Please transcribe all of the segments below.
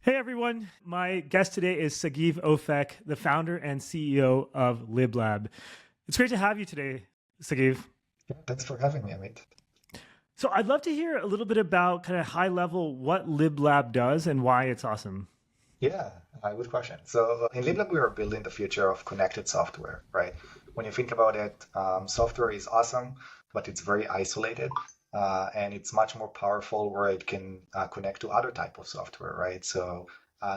Hey everyone, my guest today is Sagiv Ofek, the founder and CEO of LibLab. It's great to have you today, Sagiv. Yeah, thanks for having me, Amit. So I'd love to hear a little bit about kind of high level what LibLab does and why it's awesome. Yeah, good question. So in LibLab, we are building the future of connected software, right? When you think about it, software is awesome, but it's very isolated, and it's much more powerful where it can connect to other type of software, right? So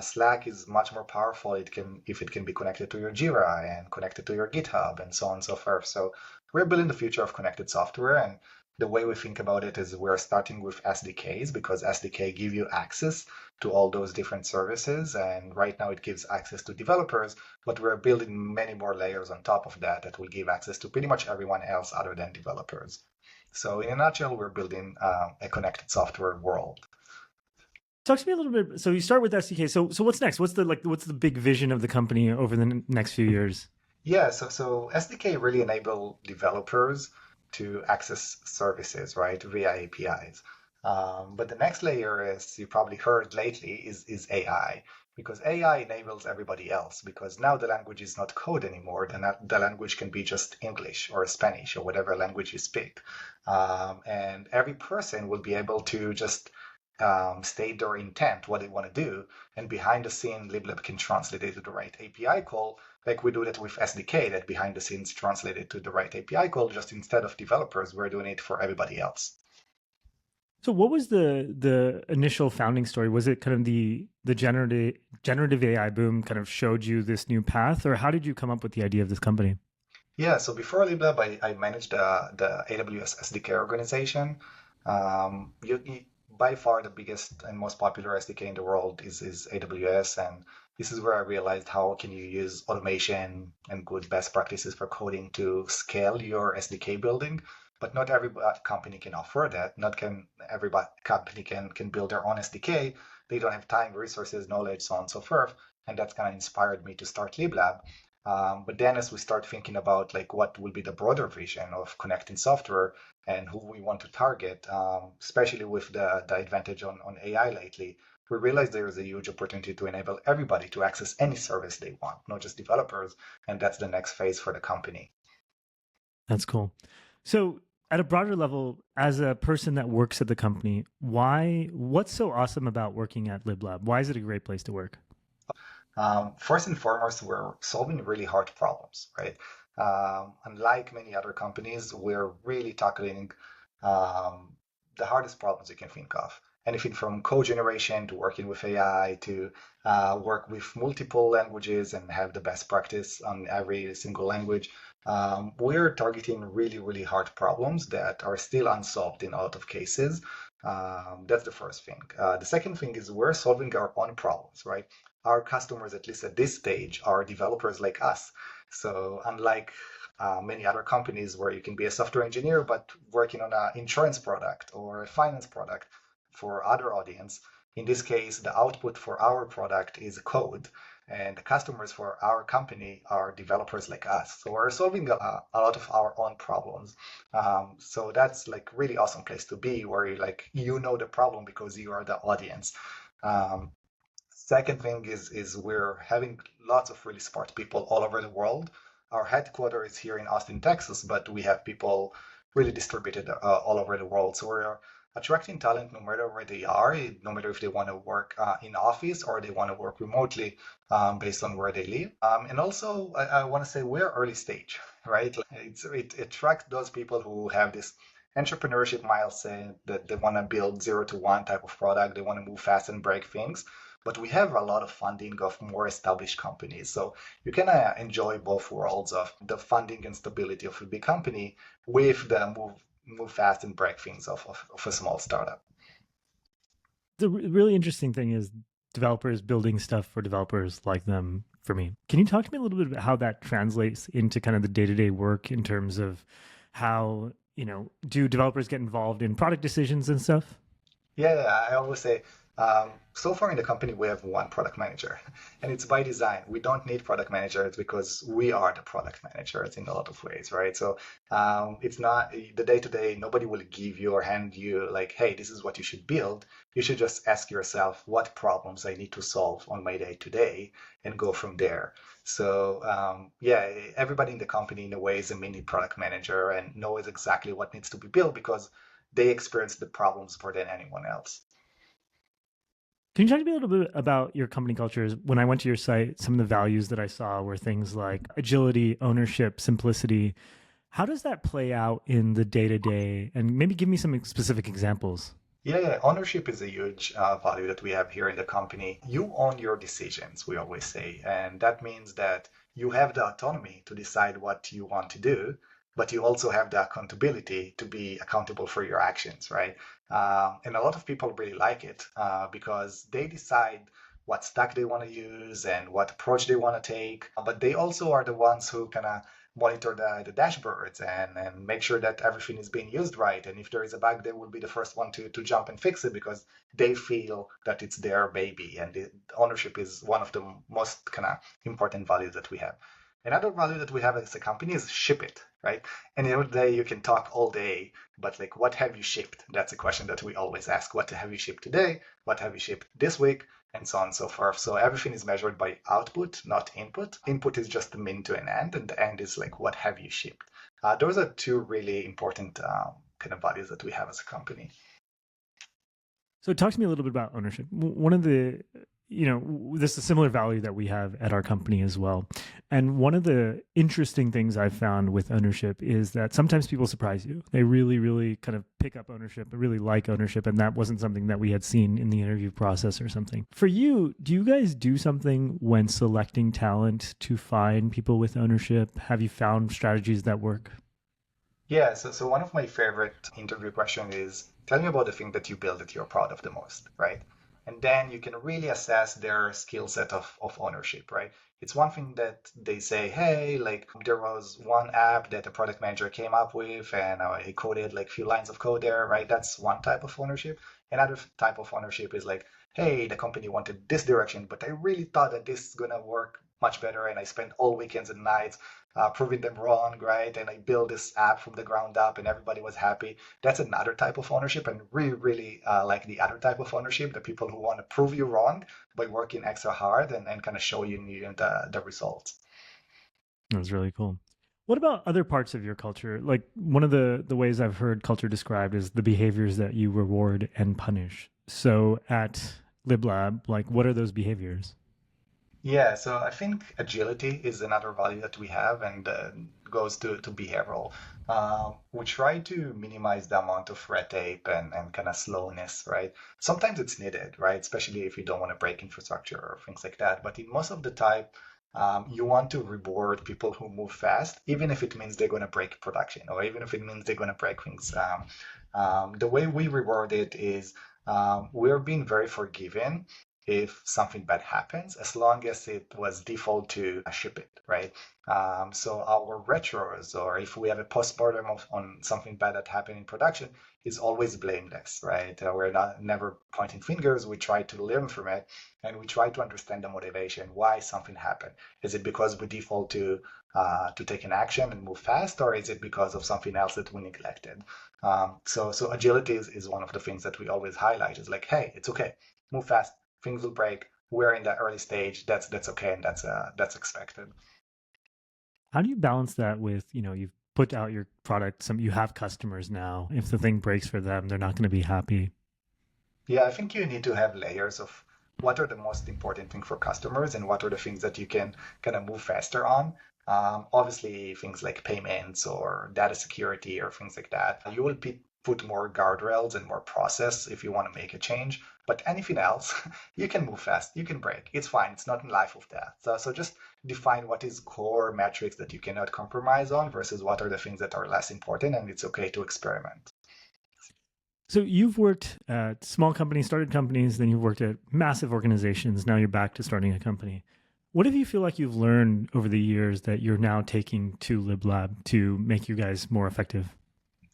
Slack is much more powerful. It can if it can be connected to your Jira and connected to your GitHub and so on and so forth. So we're building the future of connected software, and the way we think about it is we're starting with SDKs because SDK give you access to all those different services. And right now it gives access to developers, but we're building many more layers on top of that that will give access to pretty much everyone else other than developers. So in a nutshell, we're building a connected software world. Talk to me a little bit. So you start with SDK. So what's next? What's the big vision of the company over the next few years? Yeah, so SDK really enable developers to access services, right, via APIs. But the next layer, as you probably heard lately, is AI, because AI enables everybody else. Because now the language is not code anymore. The language can be just English or Spanish or whatever language you speak, and every person will be able to just state their intent, what they want to do, and behind the scene, LibLab can translate it to the right API call, like we do that with SDK, that behind the scenes translate it to the right API call. Just instead of developers, we're doing it for everybody else. So what was the initial founding story? Was it kind of the generative AI boom kind of showed you this new path, or how did you come up with the idea of this company? Yeah, so before LibLab, I managed the AWS SDK organization. By far, the biggest and most popular SDK in the world is AWS, and this is where I realized how can you use automation and good best practices for coding to scale your SDK building. But not every company can offer that. Not can every company can build their own SDK. They don't have time, resources, knowledge, so on and so forth. And that's kind of inspired me to start LibLab. But then as we start thinking about like what will be the broader vision of connecting software and who we want to target, especially with the advantage on AI lately, we realize there is a huge opportunity to enable everybody to access any service they want, not just developers. And that's the next phase for the company. That's cool. So at a broader level, as a person that works at the company, what's so awesome about working at LibLab? Why is it a great place to work? First and foremost, we're solving really hard problems, right? Unlike many other companies, we're really tackling um, the hardest problems you can think of. Anything from code generation to working with AI to work with multiple languages and have the best practice on every single language. We're targeting really, really hard problems that are still unsolved in a lot of cases. That's the first thing. The second thing is we're solving our own problems, right? Our customers, at least at this stage, are developers like us. So unlike many other companies where you can be a software engineer but working on an insurance product or a finance product for other audience, in this case, the output for our product is code, and the customers for our company are developers like us. So we're solving a lot of our own problems. So that's like really awesome place to be, where you know the problem because you are the audience. Um, Second thing is we're having lots of really smart people all over the world. Our headquarters is here in Austin, Texas, but we have people really distributed all over the world. So we're attracting talent no matter where they are, no matter if they want to work in office or they want to work remotely based on where they live. And also, I want to say we're early stage, right? It attracts those people who have this entrepreneurship mindset that they want to build zero to one type of product. They want to move fast and break things, but we have a lot of funding of more established companies. So you can enjoy both worlds of the funding and stability of a big company with the move fast and break things of a small startup. The really interesting thing is developers building stuff for developers like them for me. Can you talk to me a little bit about how that translates into kind of the day-to-day work in terms of how, do developers get involved in product decisions and stuff? Yeah, I always say So far in the company, we have one product manager, and it's by design. We don't need product managers because we are the product managers in a lot of ways, right? So it's not the day to day, nobody will give you or hand you like, hey, this is what you should build. You should just ask yourself what problems I need to solve on my day to day and go from there. So yeah, everybody in the company in a way is a mini product manager and knows exactly what needs to be built because they experience the problems more than anyone else. Can you talk to me a little bit about your company cultures? When I went to your site, some of the values that I saw were things like agility, ownership, simplicity. How does that play out in the day to day? And maybe give me some specific examples. Yeah, ownership is a huge value that we have here in the company. You own your decisions, we always say. And that means that you have the autonomy to decide what you want to do, but you also have the accountability to be accountable for your actions, right? And a lot of people really like it because they decide what stack they want to use and what approach they want to take. But they also are the ones who kind of monitor the dashboards and make sure that everything is being used right. And if there is a bug, they will be the first one to jump and fix it because they feel that it's their baby. And the ownership is one of the most kind of important values that we have. Another value that we have as a company is ship it, right? And the other day you can talk all day, but like, what have you shipped? That's a question that we always ask. What have you shipped today? What have you shipped this week? And so on and so forth. So everything is measured by output, not input. Input is just the mean to an end, and the end is like, what have you shipped? Those are two really important kind of values that we have as a company. So talk to me a little bit about ownership. One of the, this is a similar value that we have at our company as well. And one of the interesting things I've found with ownership is that sometimes people surprise you. They really, really kind of pick up ownership, but really like ownership. And that wasn't something that we had seen in the interview process or something. For you, do you guys do something when selecting talent to find people with ownership? Have you found strategies that work? Yeah, so one of my favorite interview questions is tell me about the thing that you build that you're proud of the most, right? And then you can really assess their skill set of ownership, right? It's one thing that they say, hey, like there was one app that a product manager came up with and he coded like a few lines of code there, right? That's one type of ownership. Another type of ownership is like, hey, the company wanted this direction, but I really thought that this is gonna work much better, and I spent all weekends and nights proving them wrong, right? And I built this app from the ground up and everybody was happy. That's another type of ownership, and really, really like the other type of ownership, the people who want to prove you wrong by working extra hard and kind of show you the results. That's really cool. What about other parts of your culture? Like one of the ways I've heard culture described is the behaviors that you reward and punish. So at LibLab, like what are those behaviors? Yeah, so I think agility is another value that we have and goes to behavioral. We try to minimize the amount of red tape and kind of slowness, right? Sometimes it's needed, right? Especially if you don't want to break infrastructure or things like that. But in most of the time, you want to reward people who move fast, even if it means they're going to break production or even if it means they're going to break things. The way we reward it is we're being very forgiving if something bad happens, as long as it was default to ship it, right? So our retros, or if we have a postmortem on something bad that happened in production, is always blameless, right? We're not never pointing fingers. We try to learn from it, and we try to understand the motivation, why something happened. Is it because we default to take an action and move fast, or is it because of something else that we neglected? So agility is one of the things that we always highlight. Is like, hey, it's okay, move fast, things will break. We're in the early stage. That's okay, and that's expected. How do you balance that with, you've put out your product, you have customers now. If the thing breaks for them, they're not going to be happy. Yeah, I think you need to have layers of what are the most important things for customers and what are the things that you can kind of move faster on. Obviously, things like payments or data security or things like that, you will put more guardrails and more process if you want to make a change. But anything else, you can move fast, you can break. It's fine. It's not in life or death. So just define what is core metrics that you cannot compromise on versus what are the things that are less important, and it's okay to experiment. So you've worked at small companies, started companies, then you've worked at massive organizations. Now you're back to starting a company. What have you feel like you've learned over the years that you're now taking to LibLab to make you guys more effective?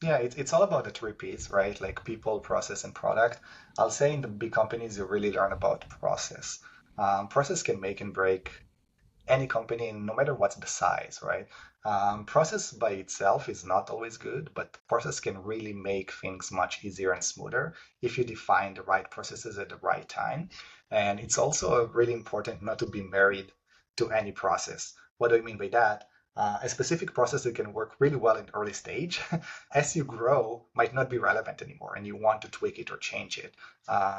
Yeah, it's all about the three Ps, right? Like people, process, and product. I'll say in the big companies, you really learn about process. Process can make and break any company, no matter what's the size, right? Process by itself is not always good, but process can really make things much easier and smoother if you define the right processes at the right time. And it's also really important not to be married to any process. What do I mean by that? A specific process that can work really well in early stage, as you grow, might not be relevant anymore, and you want to tweak it or change it.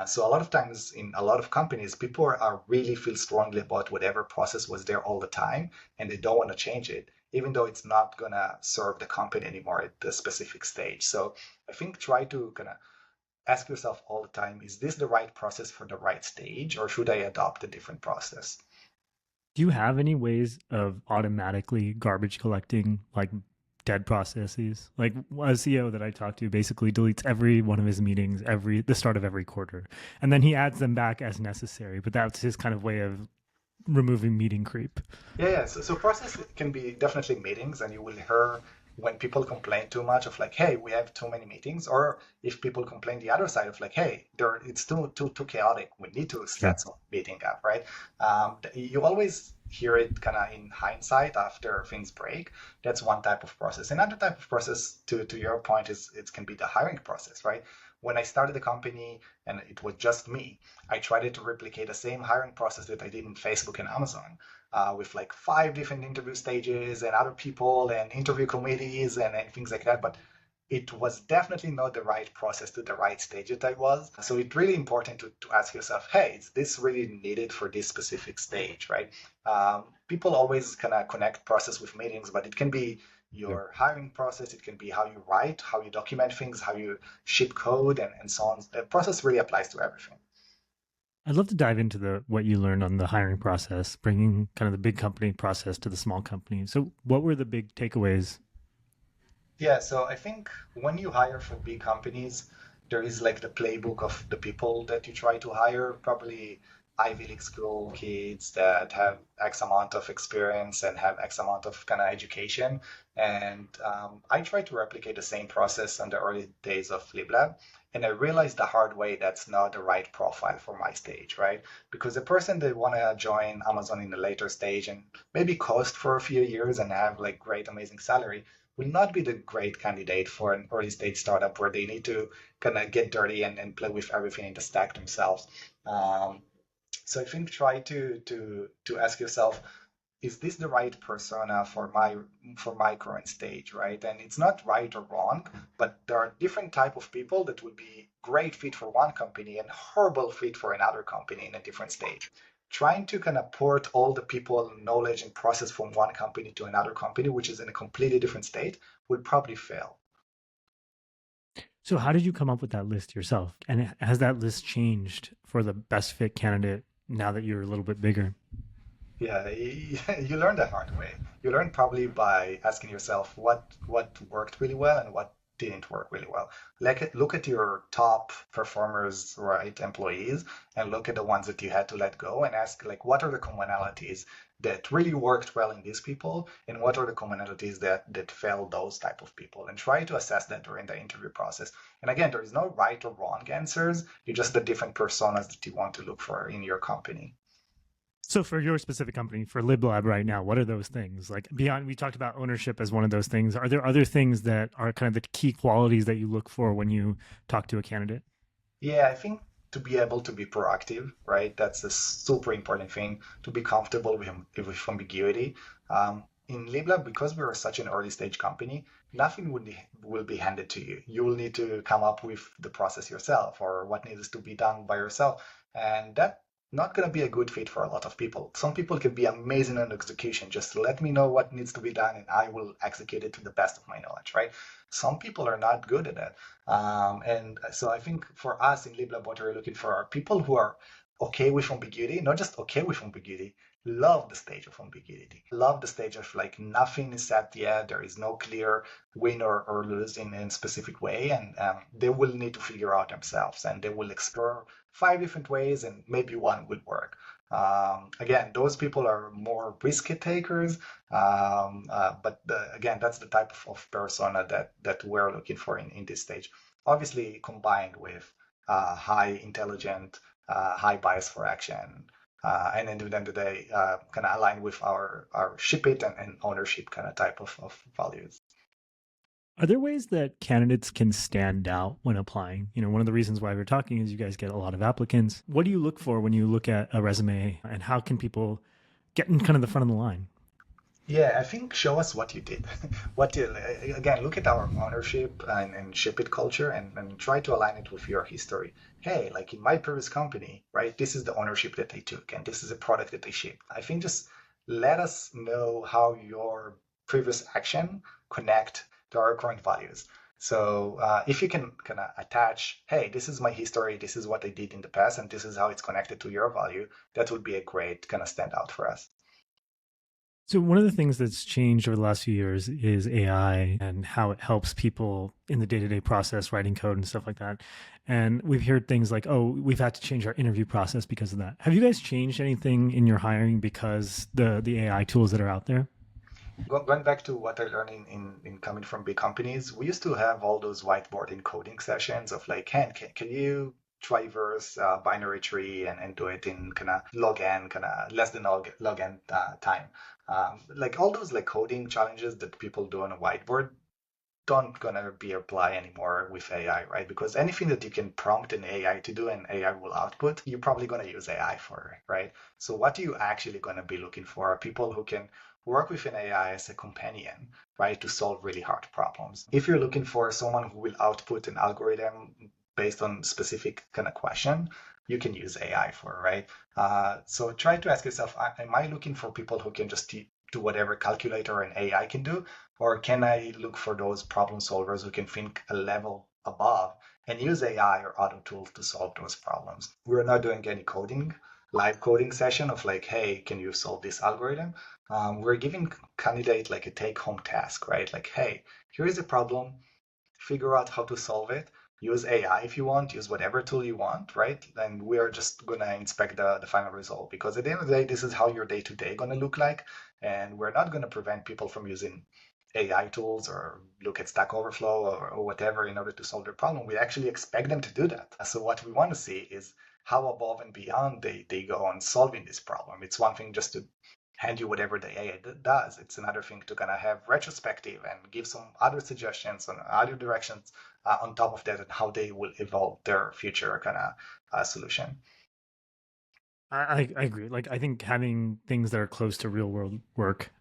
So a lot of times in a lot of companies, people are really feel strongly about whatever process was there all the time, and they don't want to change it, even though it's not gonna serve the company anymore at the specific stage. So I think try to kind of ask yourself all the time, is this the right process for the right stage, or should I adopt a different process? Do you have any ways of automatically garbage collecting like dead processes? Like a CEO that I talked to basically deletes every one of his meetings every the start of every quarter, and then he adds them back as necessary. But that's his kind of way of removing meeting creep. Yeah. So process can be definitely meetings, and you will hear when people complain too much of like, hey, we have too many meetings, or if people complain the other side of like, hey, it's too chaotic. We need to Sure. set some meeting up, right? You always hear it kind of in hindsight after things break. That's one type of process. Another type of process, to your point, is it can be the hiring process, right? When I started the company and it was just me, I tried to replicate the same hiring process that I did in Facebook and Amazon with like five different interview stages and other people and interview committees and things like that. But it was definitely not the right process to the right stage that I was. So it's really important to ask yourself, hey, is this really needed for this specific stage, right? People always kind of connect process with meetings, but it can be Yeah. your hiring process, it can be how you write, how you document things, how you ship code, and so on. The process really applies to everything. I'd love to dive into the what you learned on the hiring process, bringing kind of the big company process to the small company. So, what were the big takeaways? Yeah, so I think when you hire for big companies, there is like the playbook of the people that you try to hire, probably Ivy League school kids that have X amount of experience and have X amount of kind of education. And I try to replicate the same process in the early days of LibLab. And I realized the hard way that's not the right profile for my stage, right? Because the person that want to join Amazon in the later stage and maybe coast for a few years and have like great, amazing salary will not be the great candidate for an early stage startup where they need to kind of get dirty and play with everything in the stack themselves. Um, so I think try to ask yourself, is this the right persona for my current stage, right? And it's not right or wrong, but there are different type of people that would be great fit for one company and horrible fit for another company in a different stage. Trying to kind of port all the people, knowledge, and process from one company to another company, which is in a completely different state, would probably fail. So, how did you come up with that list yourself? And has that list changed for the best fit candidate now that you're a little bit bigger? Yeah, you learn the hard way. You learn probably by asking yourself what worked really well and what didn't work really well. Like look at your top performers, right, employees, and look at the ones that you had to let go and ask like what are the commonalities that really worked well in these people and what are the commonalities that failed those type of people and try to assess that during the interview process. And again, there is no right or wrong answers. You're just the different personas that you want to look for in your company. So, for your specific company, for LibLab right now, what are those things? Like beyond, we talked about ownership as one of those things. Are there other things that are kind of the key qualities that you look for when you talk to a candidate? Yeah, I think to be able to be proactive, right? That's a super important thing to be comfortable with ambiguity. In LibLab, because we're such an early stage company, nothing will be handed to you. You will need to come up with the process yourself or what needs to be done by yourself. And that not going to be a good fit for a lot of people. Some people can be amazing on execution. Just let me know what needs to be done and I will execute it to the best of my knowledge, right? Some people are not good at that. And so I think for us in LibLab, what we're looking for are people who are okay with ambiguity, not just okay with ambiguity, love the stage of ambiguity, love the stage of like nothing is set yet, there is no clear win or lose in a specific way, and they will need to figure out themselves and they will explore five different ways and maybe one will work. Again, those people are more risk takers, but again, that's the type of persona that we're looking for in this stage. Obviously, combined with high intelligent, high bias for action, and then at the end of the day, kind of align with our ship it and ownership kind of type of values. Are there ways that candidates can stand out when applying? One of the reasons why we're talking is you guys get a lot of applicants. What do you look for when you look at a resume, and how can people get in kind of the front of the line? Yeah, I think show us what you did. What you, again, look at our ownership and ship it culture and try to align it with your history. Hey, like in my previous company, right, this is the ownership that they took and this is a product that they shipped. I think just let us know how your previous action connect to our current values. So if you can kind of attach, hey, this is my history, this is what I did in the past, and this is how it's connected to your value, that would be a great kind of standout for us. So one of the things that's changed over the last few years is AI and how it helps people in the day-to-day process, writing code and stuff like that. And we've heard things like, oh, we've had to change our interview process because of that. Have you guys changed anything in your hiring because the AI tools that are out there? Going back to what I learned in coming from big companies, we used to have all those whiteboarding coding sessions of like, hey, can you traverse binary tree and do it in kind of log n, kind of less than log n time. Like all those like coding challenges that people do on a whiteboard don't gonna be apply anymore with AI, right? Because anything that you can prompt an AI to do and AI will output, you're probably gonna use AI for, right? So what are you actually gonna be looking for are people who can work with an AI as a companion, right, to solve really hard problems. If you're looking for someone who will output an algorithm based on specific kind of question, you can use AI for, right? So try to ask yourself, am I looking for people who can just do whatever calculator and AI can do? Or can I look for those problem solvers who can think a level above and use AI or other tools to solve those problems? We're not doing any coding, live coding session of like, hey, can you solve this algorithm? We're giving candidate like a take-home task, right? Like, hey, here is a problem, figure out how to solve it. Use AI if you want, use whatever tool you want, right? And we are just gonna inspect the final result because at the end of the day, this is how your day-to-day gonna look like. And we're not gonna prevent people from using AI tools or look at Stack Overflow or whatever in order to solve their problem. We actually expect them to do that. So what we want to see is how above and beyond they go on solving this problem. It's one thing just to hand you whatever the AI does. It's another thing to kind of have retrospective and give some other suggestions on other directions on top of that and how they will evolve their future kind of solution. I agree. Like, I think having things that are close to real world work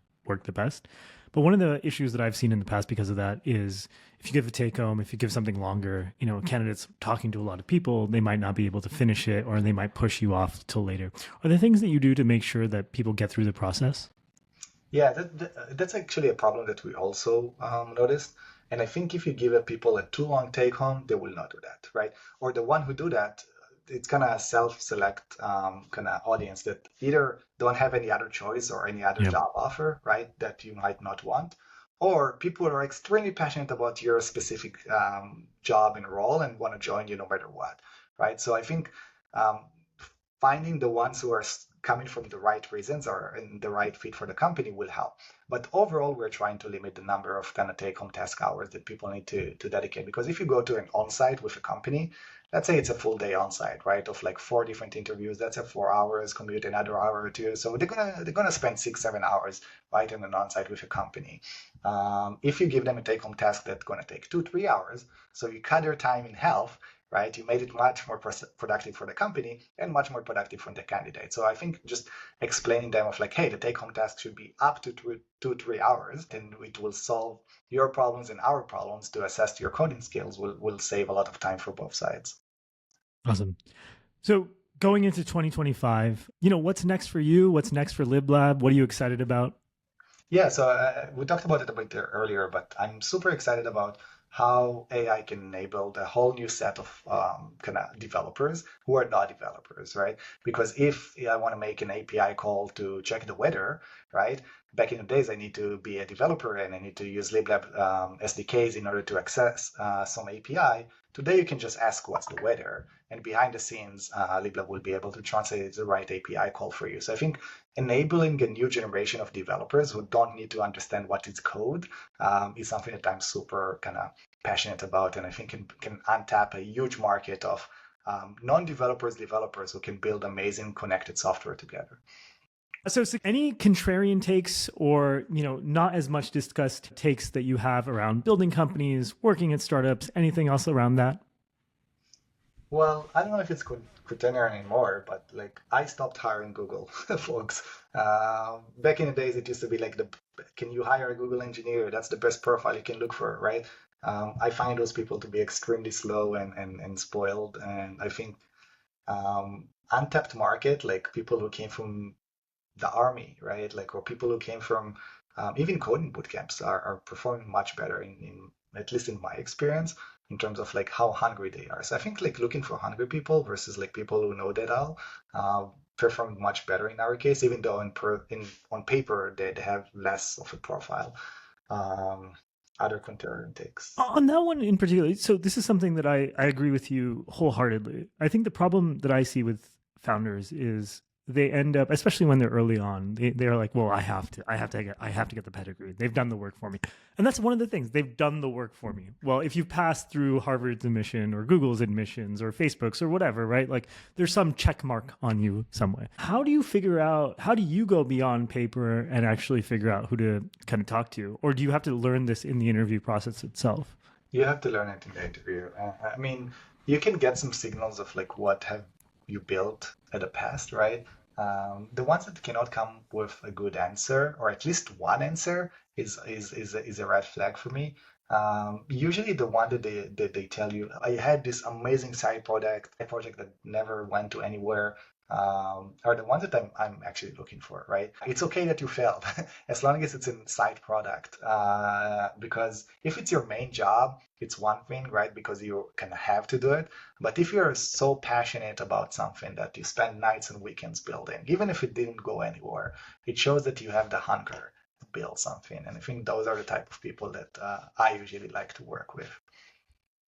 the best. But one of the issues that I've seen in the past because of that is if you give a take home, if you give something longer, candidates talking to a lot of people, they might not be able to finish it or they might push you off till later. Are there things that you do to make sure that people get through the process? Yeah, that's actually a problem that we also noticed. And I think if you give people a too long take home, they will not do that, right? Or the one who do that, it's kind of self-select kind of audience that either don't have any other choice or any other Yep. job offer, right, that you might not want, or people are extremely passionate about your specific job and role and want to join you no matter what, right? So I think um, finding the ones who are coming from the right reasons or in the right fit for the company will help. But overall, we're trying to limit the number of kind of take-home task hours that people need to dedicate. Because if you go to an on-site with a company, let's say it's a full day on-site, right, of like 4 different interviews, that's a 4 hours commute, another hour or two. So they're gonna spend 6, 7 hours right in an on-site with a company. If you give them a take-home task that's gonna take 2, 3 hours, so you cut their time in half, right? You made it much more productive for the company and much more productive for the candidate. So I think just explaining them of like, hey, the take-home task should be up to 2, 3 hours, then it will solve your problems and our problems to assess your coding skills will save a lot of time for both sides. Awesome. So going into 2025, what's next for you? What's next for LibLab? What are you excited about? Yeah, so we talked about it a bit earlier, but I'm super excited about how AI can enable the whole new set of kind of developers who are not developers, right? Because if I want to make an API call to check the weather, right? Back in the days, I need to be a developer and I need to use LibLab SDKs in order to access some API Today, you can just ask what's the weather, and behind the scenes, LibLab will be able to translate the right API call for you. So I think enabling a new generation of developers who don't need to understand what is code is something that I'm super kind of passionate about, and I think can untap a huge market of non-developers, developers who can build amazing connected software together. So any contrarian takes or, not as much discussed takes that you have around building companies, working at startups, anything else around that? Well, I don't know if it's contrarian anymore, but like I stopped hiring Google folks. Back in the days, it used to be like can you hire a Google engineer? That's the best profile you can look for, right? I find those people to be extremely slow and spoiled, and I think untapped market, like people who came from the army, right? Like, or people who came from even coding bootcamps are performing much better in at least in my experience in terms of like how hungry they are. So I think like looking for hungry people versus like people who know that all perform much better in our case, even though on paper they have less of a profile. Other contrarian takes. On that one in particular, so this is something that I agree with you wholeheartedly. I think the problem that I see with founders is they end up, especially when they're early on, they're like, well, I have to get the pedigree. They've done the work for me. And that's one of the things. They've done the work for me. Well, if you've passed through Harvard's admission or Google's admissions or Facebook's or whatever, right? Like there's some check mark on you some way. How do you go beyond paper and actually figure out who to kind of talk to? Or do you have to learn this in the interview process itself? You have to learn it in the interview. I mean, you can get some signals of like what have you built at the past, right? The ones that cannot come with a good answer, or at least one answer, is a red flag for me. Usually, the one that they tell you, I had this amazing side project, a project that never went to anywhere, are the ones that I'm actually looking for, right? It's okay that you failed, as long as it's a side product. Because if it's your main job, it's one thing, right? Because you kind of have to do it. But if you're so passionate about something that you spend nights and weekends building, even if it didn't go anywhere, it shows that you have the hunger to build something. And I think those are the type of people that I usually like to work with.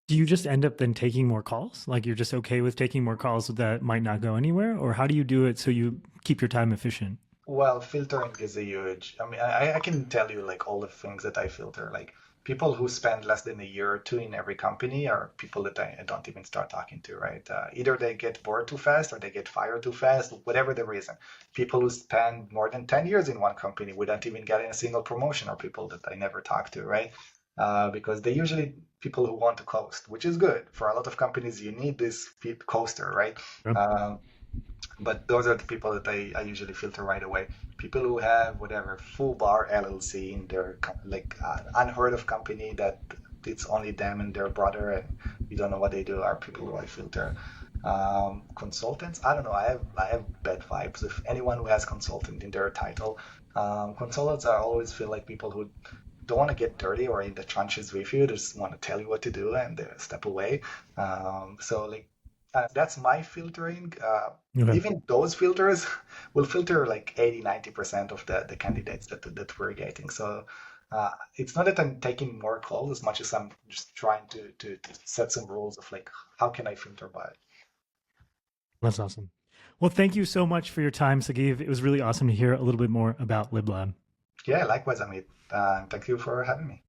Do you just end up then taking more calls? Like you're just okay with taking more calls that might not go anywhere? Or how do you do it so you keep your time efficient? Well, filtering is a huge. I mean, I can tell you like all the things that I filter. Like people who spend less than a year or two in every company are people that I don't even start talking to, right? Either they get bored too fast or they get fired too fast, whatever the reason. People who spend more than 10 years in one company without even getting a single promotion are people that I never talk to, right? Because they usually people who want to coast, which is good. For a lot of companies, you need this coaster, right? Yep. But those are the people that I usually filter right away. People who have whatever full bar LLC in their like unheard of company that it's only them and their brother and you don't know what they do are people who I filter. Consultants, I don't know. I have bad vibes with anyone who has consultant in their title. Consultants, I always feel like people who don't want to get dirty or in the trenches with you. They just want to tell you what to do and step away. So like that's my filtering. Okay. Even those filters will filter like 80-90% of the candidates that we're getting. So it's not that I'm taking more calls as much as I'm just trying to set some rules of like how can I filter by. That's awesome. Well, thank you so much for your time, Sagiv. It was really awesome to hear a little bit more about LibLab. Yeah, likewise, Amit. Thank you for having me.